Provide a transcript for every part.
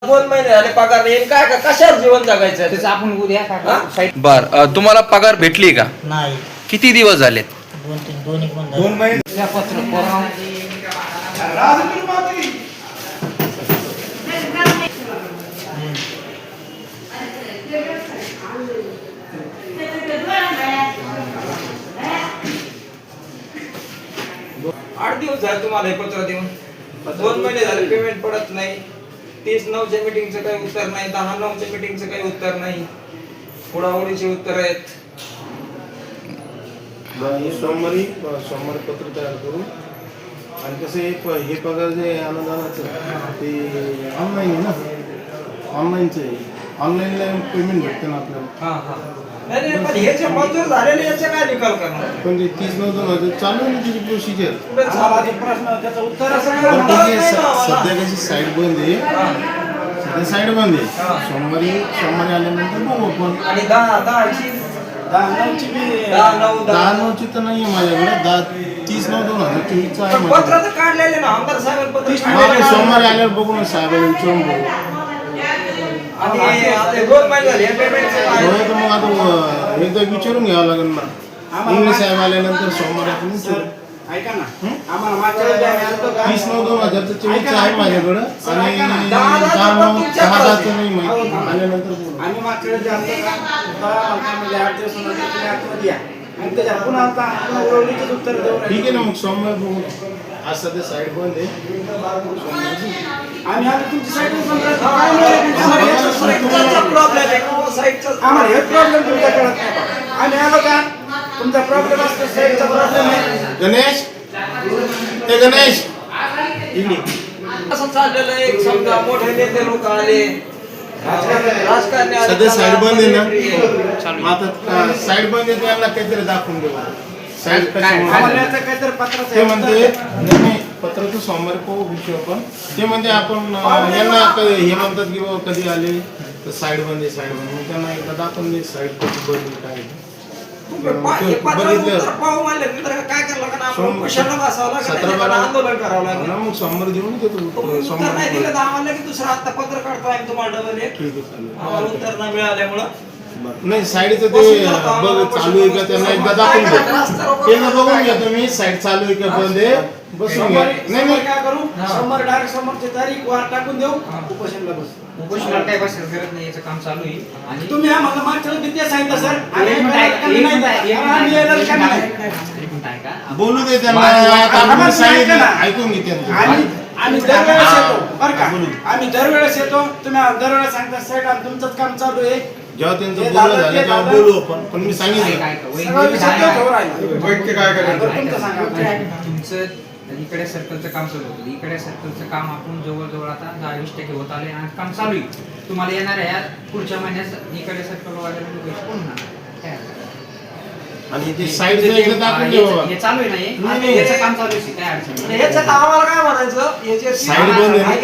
2 महिने झाले पगार येईल काय का कशावर जीवन जगायचं त्याचं आपण उद्या बर तुम्हाला पगार भेटली का? नाही. किती दिवस झालेत? 2-3 दोन्ही पण 2 महिने आठ दिवस झाले तुम्हाला हे पत्र देऊन 2 महिने झाले पेमेंट पडत नाही. 30/9च्या मीटिंगचं काही उत्तर नाही. 10/9च्या मीटिंगचं काही उत्तर नाही. उडावडीचे उत्तर आहेत. सोमवारी पत्र तयार करू आणि कसं हे पगार जे अनुदानाचं ते ऑनलाईन आहे ना, ऑनलाईनचं आहे. ऑनलाईनला पेमेंट भेटतं ना आपल्याला. नाही पण हे जे मंजूर झालेले याचे काय निकाल करणार? पण ते 30/9/2000 चालू आहे ना त्याची प्रोसिजर. सध्या कशी साईड बंद आहे, सध्या साईड बंद आहे. सोमवारी आल्यानंतर बघू आपण. आणि 10/9ची 10/9ची तर नाही आहे माझ्याकडे. 30/9/2024 आहे पत्र माझ्याकडे. तर काढलेले ना आमदार साहेब पत्र सोमवारी आल्यावर बघू ना साहेबांना विचारून बघू. आणि आता 2 महिने झाले पेमेंटचं काय? तर मग आता एकदा विचारून घ्यावं लागेल ना. इंग्लिश साहेब आल्यानंतर सोमवारी आपण विचारू. ऐका ना, आम्हाला मागच्या वेळेस आम्ही आलतो का? 30/9/2024 आहे माझ्याकडं आणि 10/9/10 नाही माहिती. आल्यानंतर बोलू. आम्ही मागच्या वेळेस आलतो का? तेव्हा काय म्हणले 8 दिवस होणार नाही, तुम्ही आतमध्ये या. आणि त्याच्या पुन्हा पुन्हा उडवणीचेच उत्तर देऊ राहिले. ठीक आहे ना, मग सोमवारी बघू. आज सध्या साईड बंद आहे. आम्ही आता तुमची साईड प्रॉब्लेम आहे किंवा साईटचा आम्हाला हेच प्रॉब्लेम तुमचा कळत नाही बा. आम्ही आलो का तुमचा प्रॉब्लेम असतो, साईडचा प्रॉब्लेम आहे. गणेश, ए गणेश इकडे. असं चाललेलं आहे. एक समजा मोठे नेते लोक आले राजकारणी आले. सध्या साईड बंद आहे ना, आता साईड बंद आहे त्यांना काहीतरी दाखवून देऊ. साईड आम्हाला याचं काहीतरी पत्राचं ते म्हणते नाही पत्र तर सोमवारी पाहू विषय आपण. ते म्हणजे आपण यांना हे म्हणतात की बाबा कधी आले तर साईड बंद आहे, साईड बंद. मग त्यांना एकदा दाखवून दे साईड कधी बंद आहे, काय बघितलं पाहू मानले नंतर काय करावं लागेल? आपण कुशाला बसावं लागेल, आंदोलन करावं लागेल. मग सोमवार देऊन देतो उत्तर नाही दिलं तर आम्हाला की दुसरं आता पत्र काढतो आम्ही तुम्हाला डबल एक. ठीक आहे चालेल. आम्हाला उत्तर नाही मिळाल्यामुळं नाही साईडचं ते बघ चालू आहे का त्यांना एकदा दाखवून दे. त्यांना बघून घ्या तुम्ही साईड चालू आहे का बंद आहे बसून घ्या. नाही काय करू, सोमवार डायरेक्ट समोरची तारीख वार टाकून देऊ, उपोषणला बस. उपोषणाला काही बसायचं गरज नाही, याचं काम चालू आहे. आणि तुम्ही आम्हाला मागच्या वेळेस किती सांगितलं सर? आम्ही बोलू दे त्यांना. आपण सांगितलं ऐकून घे त्यांना. आम्ही दरवेळेस येतो बरं का, आम्ही दरवेळेस येतो. तुम्ही दरवेळेस सांगता साहेब तुमचंच काम चालू आहे. जेव्हा त्यांचं बोलणं झालं तेव्हा बोलू आपण. पण मी सांगितलं सगळं विषय ठेवून राहिला. तुमचं सांगा. तुमचं इकडे सर्कलचं काम चालू होतं. इकडे सर्कलचं काम आपण जवळजवळ आता 10-20% होत आले आणि काम चालू आहे. तुम्हाला येणार आहे पुढच्या महिन्यात इकडे सर्कल वगैरे कोण होणार आणि ते साईड एकदा दाखवून दे बाबा. हे चालू आहे नाही, याचं काम चालू आहे, काय अडचण नाही. याच्यात आम्हाला काय म्हणायचं याचे साईड बंद आहे.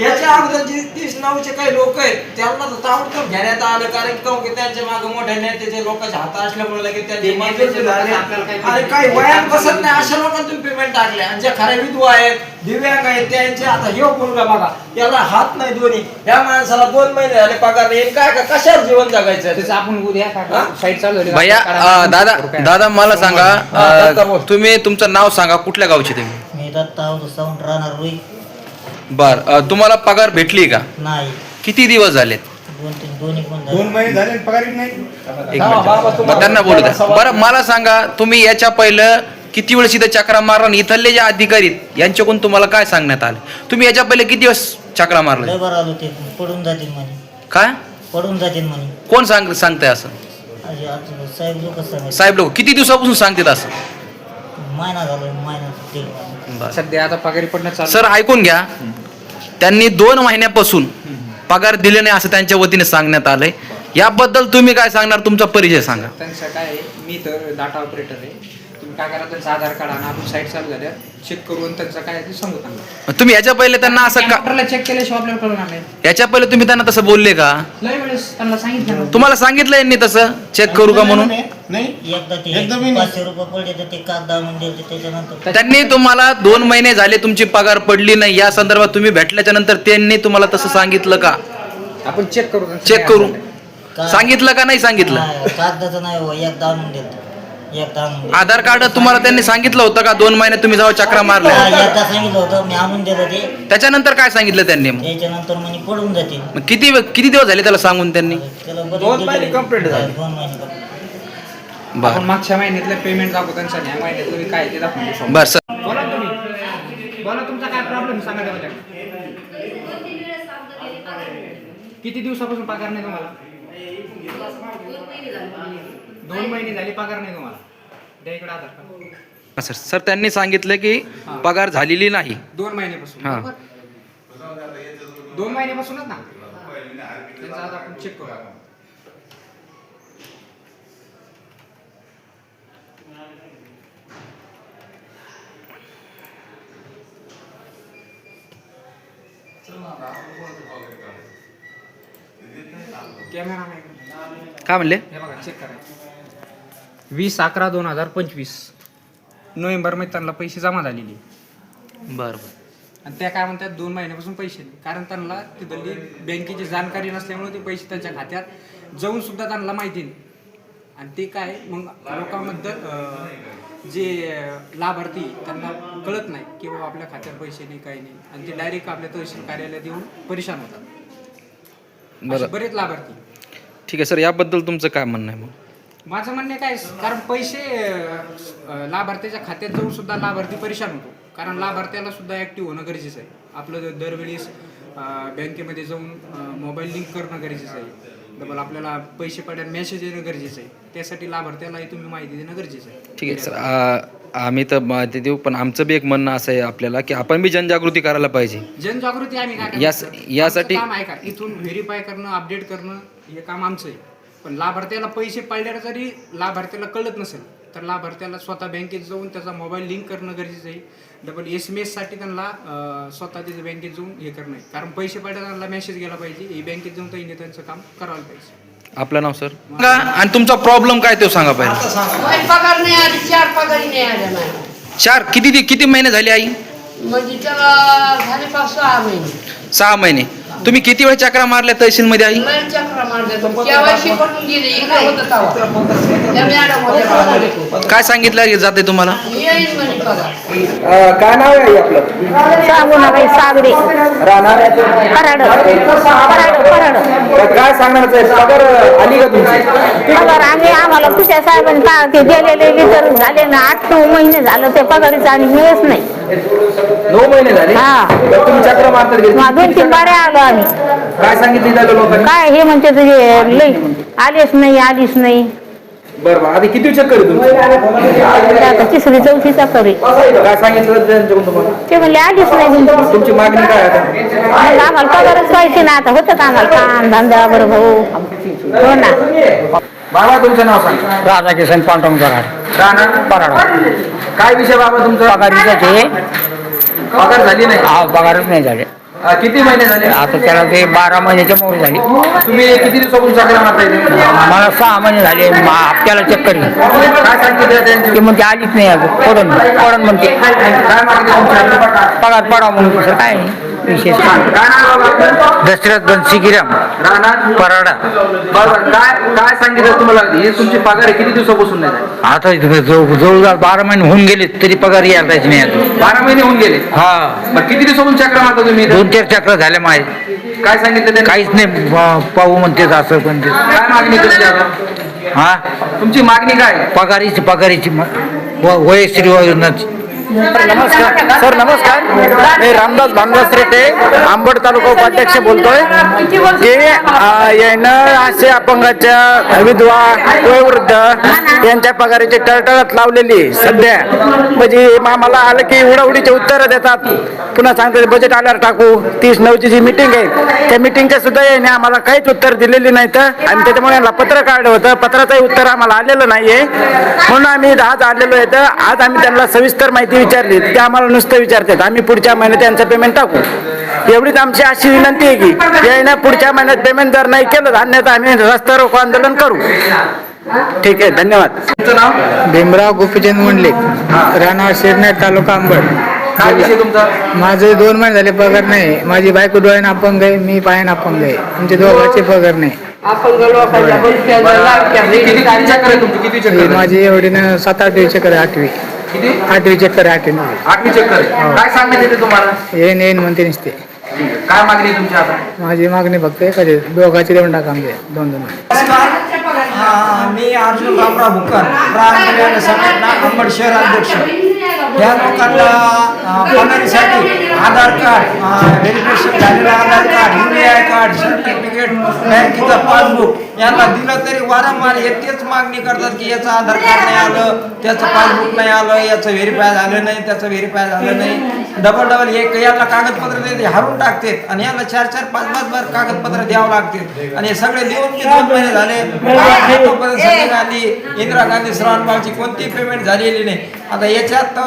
याच्या अगोदर जे 30/9चे काही लोक आहेत त्यांना तर ताबडतोब घेण्यात आलं. कारण की त्यांच्या मागे मोठ्या नेत्याचे लोकांच्या हातात असल्यामुळे लगेच त्यांचे मंजुरी झाले. आणि काही वयात बसत नाही अशा लोकांना तुम्ही पेमेंट टाकले. आणि ज्या खऱ्या विधवा आहेत दिव्यांग आहेत त्यांचे आता हे मुलगा बघा याला हात नाही दोन्ही. या माणसाला 2 महिने झाले पगार येईल काय का कशावर जीवन जगायचं त्याचं आपण उद्या साईट चालू झाली. भैया दादा मला सांगा तुम्ही तुमचं नाव सांगा, कुठल्या गावचे तुम्ही? मी दत्ता साऊंड राहणार रुई. बर तुम्हाला पगार भेटली का? नाही. किती दिवस झालेत? 2-3 दोन्ही पण 2 महिने झाले पगार नाही. एक मिनिट मग त्यांना बोलू द्या. बरं मला सांगा तुम्ही याच्या पहिलं किती वेळेस इथं चक्रा मारला आणि इथले जे अधिकारी आहेत यांच्याकडून तुम्हाला काय सांगण्यात आले? तुम्ही याच्या पहिले किती दिवस चक्रा मारला? लय आलो ते पडून जातील म्हणे. काय पडून जातील म्हणे. कोण सांगताय असं? साहेब लोक सांगत. साहेब लोक किती दिवसापासून सांगतात असं? महिना झाला, महिना. सध्या आता पगारी पडणं चालू. सर ऐकून घ्या, त्यांनी 2 महिन्यापासून पगार दिले नाही असं त्यांच्या वतीने सांगण्यात आलंय. याबद्दल तुम्ही काय सांगणार? तुमचा परिचय सांगा. त्यांचं काय आहे, मी तर डाटा ऑपरेटर आहे. तुम्ही काय करा, त्यांचं आधार कार्ड आणा, आपण साईट चालू झाल्या चेक करून त्यांचं काय आहे ते सांगू त्यांना. तुम्ही याच्या पहिले त्यांना असं का कॉम्प्युटरला चेक केल्याशिवाय आपल्याला कळणार नाही. याच्या पहिले तुम्ही त्यांना तसं बोलले का? लय वेळेस त्यांना सांगितलं ना. तुम्हाला सांगितलं यांनी तसं चेक करू का म्हणून? नाही एकदा ते एकदा बी नाही. 500 रुपये पडले तर ते कागद आणून दिले, त्याच्यानंतर त्यांनी तुम्हाला 2 महिने झाले तुमची पगार पडली नाही या संदर्भात तुम्ही भेटल्याच्या नंतर त्यांनी तुम्हाला तसं सांगितलं का? आपण चेक करू त्यांचं चेक काय करू असेल ते. सांगितलं का नाही सांगितलं? नाही, कागदाचं नाही हो, एकदा आणून देतो, एकदा आणून देतो. आधार कार्ड तुम्हाला त्यांनी सांगितलं होतं का 2 महिने तुम्ही जेव्हा चक्रा मारल्या? हा, एकदा सांगितलं होतं, मी आणून दिलं ते. त्याच्यानंतर काय सांगितलं त्यांनी मग? त्याच्यानंतर म्हणे पडून जातील. मग किती दिवस झाले त्याला सांगून त्यांनी? त्याला बरेच 2 महिने दिवस- complete झाले. 2 महिने complete. आपण बर मागच्या महिन्यातलं पेमेंट दाखवू त्यांचं आणि ह्या महिन्यात तुम्ही काय ते दाखवून देऊ. बर सर, बोला तुम्ही, बोला तुमचा काय प्रॉब्लेम सांगा त्यामध्ये. किती दिवसापासून पगार नाही तुम्हाला? 2 महिने झाले पगार नाही तुम्हाला. द्या इकडे आधार कार्ड. सर सर त्यांनी सांगितलं की पगार झालेली नाही. 2 महिन्यापासून हा. बरोबर? 2 महिन्यापासूनच ना. त्यांचा आज आपण चेक करू. कॅमेरा नाही. काय म्हणले? हे बघा चेक करा. 20/11/2025 नोव्हेंबरमध्ये त्यांना पैसे जमा झालेले बर आणि त्या काय म्हणतात 2 महिन्यापासून पैसे नाही. कारण त्यांना तिथली बँकेची जाणकारी नसल्यामुळे ते पैसे त्यांच्या खात्यात जाऊन सुद्धा त्यांना माहिती नाही. आणि ते काय मग लोकांमध्ये जे लाभार्थी त्यांना कळत नाही की बाबा आपल्या खात्यात पैसे नाही काही नाही आणि ते डायरेक्ट आपल्या तहसील कार्यालयात येऊन परेशान होतात. बरं, असे बरेच लाभार्थी. ठीक आहे सर, याबद्दल तुमचं काय म्हणणं आहे मग? माझं म्हणणे काय, कारण पैसे लाभार्थ्याच्या खात्यात जाऊन सुद्धा लाभार्थी परेशान होतो. कारण लाभार्थ्याला सुद्धा ऍक्टिव्ह होणं गरजेचं आहे. आपलं दरवेळेस बँकेमध्ये जाऊन मोबाईल लिंक करणं गरजेचं आहे. डबल आपल्याला पैसे पडायला मेसेज येणं गरजेचं आहे. त्यासाठी लाभार्थ्यालाही तुम्ही माहिती देणं गरजेचं आहे. ठीक आहे सर, आम्ही तर माहिती देऊ, पण आमचं बी एक म्हणणं असं आहे आपल्याला की आपण बी जनजागृती करायला पाहिजे. जनजागृती आम्ही काय करतो? यासाठी आमचं काम आहे का इथून व्हेरीफाय करणं, अपडेट करणं, हे काम आमचं आहे. पण लाभार्थ्याला पैसे पडल्यावर जरी लाभार्थ्याला कळत नसेल तर लाभार्थ्याला स्वतः बँकेत जाऊन त्याचा मोबाईल लिंक करणं गरजेचं आहे. डबल SMS साठी त्यांना स्वतः तिथे बँकेत जाऊन हे करणं आहे. कारण पैसे पडल्यावर त्यांना मेसेज गेला पाहिजे, हे बँकेत जाऊन त्यांनी त्यांचं काम करायला पाहिजे. आपलं नाव सर आणि तुमचा प्रॉब्लेम काय ते सांगा पहिले. पगार नाही आली, 4 पगारी नाही आल्या मला. 4 किती महिने झाले आई? म्हणजे त्याला झाले 5-6 महिने. 6 महिने. तुम्ही किती वेळ चक्रा मारल्या तहसील मध्ये आई? लय चक्रा मारल्या. KYC करून गेले, इकडे होतं तेव्हा. त्या मॅडम होत्या. काय सांगितलं जाते तुम्हाला? येईल म्हणे पगार. काय नाव आहे आपलं? सागुणाबाई सागरे राहणार कराड कराड काय सांगणार पगार आली का तुमची? पगार आम्हाला खुशा साहेबांनी ते गेलेले वितरण झाले ना 8-9 महिने झालं ते पगारीचं आणि मिळच नाही. 9 महिने झाले. हा. तुम्ही चक्र मारतात गेले. 2-3 बारे आलो आम्ही. काय सांगितलं त्याला लोकांनी? काय हे म्हणते तुझे लई आलीच नाही. बरं आधी किती चक्कर आहे तुमची? आता 3री-4थी चक्कर आहे. काय सांगितलं त्यांच्याकडून तुम्हाला? ते म्हणले आलीच नाही तुमची. तुमची मागणी काय आता? म्हणलं आम्हाला पगारच पाहिजे ना. आता होतं का आम्हाला काम धंदा बरं भाऊ? हो ना. बाबा तुमचं नाव सांगा. राधाकिशन पांडुरंग कराड. राहणार कराड. काय विषय बाबा तुमचा? पगार झाली नाही. पगारच नाही झाले. किती महिने झाले? आता त्याला ते 12 महिन्याच्या मोड झाली. तुम्ही किती दिवसापासून चक्रा मारता येते? मला 6 महिने झाले. हप्त्याला चक्कर काय सांगितलं त्यांची? ते म्हणते आलीच नाही अजून. पडून म्हणते काय मागणी तुमची? पगार पडा म्हणून दुसरं काय विशेष. काय नाव बाबा आपलं? दशरथ बनसीगिराम राहणार पराडा. बरोबर. काय सांगितलं तुम्हाला? हे तुमची पगार आहे किती दिवसापासून नाही झाली? आता जवळजवळ 12 महिने होऊन गेले तरी पगार यायला नाही अजून. 12 महिने होऊन गेले. हा मग किती दिवसापासून चक्रा मारता तुम्ही इथं? 2-4 चक्र झाले माझे. काय सांगितलं त्यांनी? काहीच नाही. पाहू म्हणते असं पण ते. काय मागणी तुमची आता? हा तुमची मागणी काय? पगारीची वयश्री योजनाची नमस्कार सर, नमस्कार. मी रामदास भानदास रेटे, आंबड तालुका उपाध्यक्ष बोलतोय की यानं असे अपंगाच्या विधवा वयोवृद्ध यांच्या पगाराची टळटळत लावलेली सध्या. म्हणजे आम्हाला आलं की उडाउडीचे उत्तरं देतात, पुन्हा सांगतात बजेट आल्यावर टाकू. 30/9ची जी मिटिंग आहे त्या मिटिंगच्या सुद्धा याने आम्हाला काहीच उत्तर दिलेली नाहीत आणि त्याच्यामुळे यांना पत्र काढलं होतं, पत्राचंही उत्तर आम्हाला आलेलं नाहीये. म्हणून आम्ही आज आलेलो आहे. तर आज आम्ही त्यांना सविस्तर माहिती विचारली, ते आम्हाला नुसतं विचारतात आम्ही पुढच्या महिन्यात त्यांचं पेमेंट टाकू. एवढीच आमची अशी विनंती आहे की याने पुढच्या महिन्यात पेमेंट जर नाही केलं अन्यथा आम्ही रस्ता रोको आंदोलन करू. ठीक आहे, धन्यवाद. तुमचं नाव? भीमराव गोपीचंद मंडले, राहणार शिरनेर, तालुका अंबड. काय विषय तुमचा? माझे 2 महिने झाले पगार नाही. माझी बायको डोळ्यानं अपंग आहे, मी पायानं अपंग आहे. आमचे दोघांचे पगार नाही. किती चक्कर आहे तुमची? किती चक्कर आहे? माझी एवढी 7-8 चक्कर आहे. 8वी चक्कर आहे. 8वी चक्कर आहे. काय सांगण्यात येते तुम्हाला? येईन म्हणते नसते. काय मागणी आहे तुमची आता? माझी मागणी फक्त एखादी दोघांची देऊन टाका आमचे 2-2. मी अर्जुन रामराव भुक्कन, प्राण संघटना अंबड शहर अध्यक्ष. या लोकांना पगारीसाठी आधार कार्ड, व्हेरिफिकेशन झालेलं आधार कार्ड, UPI कार्ड, सर्टिफिकेट, बँकेचं पासबुक यांना दिलं तरी वारंवार तेच मागणी करतात की याचं आधार कार्ड नाही आलं, त्याचं पासबुक नाही आलं, याचं व्हेरीफाय झालं नाही, त्याचं व्हेरीफाय झालं नाही. डबल एक यांना कागदपत्र देते हारून टाकतात आणि यांना 4-5 बार कागदपत्र द्यावं लागते. आणि हे सगळे देऊन 2 महिने झाले. संजय गांधी, इंदिरा गांधी श्रावणबाळची कोणतीही पेमेंट झालेली नाही. आता याच्यात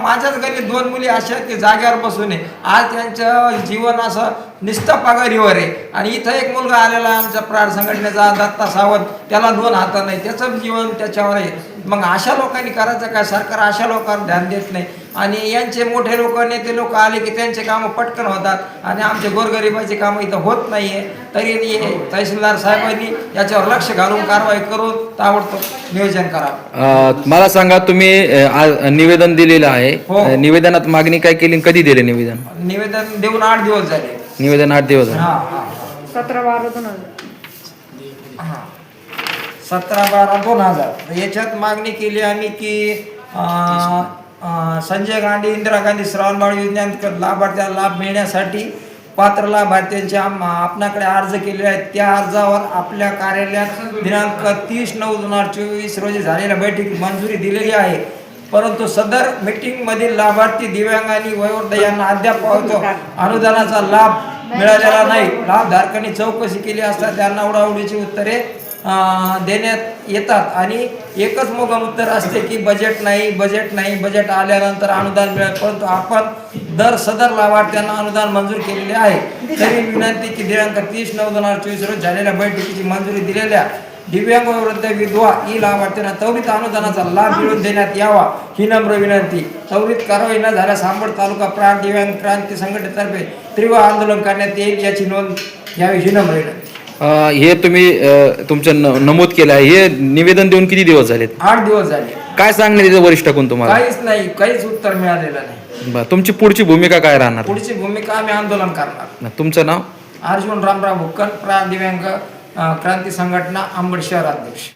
माझ्याच घरी 2 मुली अशा आहेत की जाग्यावर बसून आहे. आज त्यांचं जीवन असं नुसतं पगारीवर आहे. आणि इथं एक मुलगा आलेला आमच्या प्राण संघटनेचा दत्ता सावंत, त्याला 2 हात नाही, त्याचं जीवन त्याच्यावर आहे. मग अशा लोकांनी करायचं काय? सरकार अशा लोकांना ध्यान देत नाही. आणि यांचे मोठे लोक, नेते लोक आले की त्यांचे कामं पटकन होतात आणि आमचे गोरगरिबाची कामं इथं होत नाहीये. तरी तहसीलदार साहेबांनी याच्यावर लक्ष घालून कारवाई करून ताबडतोब नियोजन करावं. मला सांगा, तुम्ही निवेदन दिलेलं आहे. हो. निवेदनात मागणी काय केली, कधी दिले निवेदन? निवेदन देऊन 8 दिवस झाले. निवेदन 8 दिवस झाले. 17/12/2000 याच्यात मागणी केली आम्ही की संजय गांधी, इंदिरा गांधी श्रावणबाळ योजनेत लाभार्थ्याला लाभ मिळण्यासाठी पात्र लाभार्थ्यांचे आपल्याकडे अर्ज केलेले आहेत. त्या अर्जावर आपल्या कार्यालयात दिनांक 30/9/2024 रोजी झालेल्या बैठकीत मंजुरी दिलेली आहे. परंतु सदर मीटिंगमधील लाभार्थी दिव्यांग आणि वयोवृद्ध यांना अद्याप अनुदानाचा लाभ मिळालेला नाही. लाभधारकांनी चौकशी केली असता त्यांना उडाउडीची उत्तरे देण्यात येतात आणि एकच मोगम उत्तर असते की बजेट नाही, बजेट नाही, बजेट आल्यानंतर अनुदान मिळेल. परंतु आपण सदर लाभार्थ्यांना अनुदान मंजूर केलेले आहे. तरी विनंती की दिनांक 30/9/2024 रोजी झालेल्या बैठकीची मंजुरी दिलेल्या दिव्यांग वयोवृद्ध विधवा ई लाभार्थ्यांना त्वरित अनुदानाचा लाभ मिळवून देण्यात यावा ही नम्र विनंती. त्वरित कारवाई न झाल्यास अंबड तालुका प्राण दिव्यांग क्रांती संघटनेतर्फे तीव्र आंदोलन करण्यात येईल याची नोंद घ्यावी ही नम्र विनंती. हे तुम्ही तुमचं नमूद केलं आहे. हे निवेदन देऊन किती दिवस झालेत? 8 दिवस झाले. काय सांगण्यात येतं वरिष्ठाकडून तुम्हाला? काहीच नाही, काहीच उत्तर मिळालेलं नाही. बरं, तुमची पुढची भूमिका काय राहणार? पुढची भूमिका आम्ही आंदोलन करणार. तुमचं नाव? अर्जुन रामराव भुक्कन, प्राण दिव्यांग क्रांती संघटना अंबड शहर अध्यक्ष.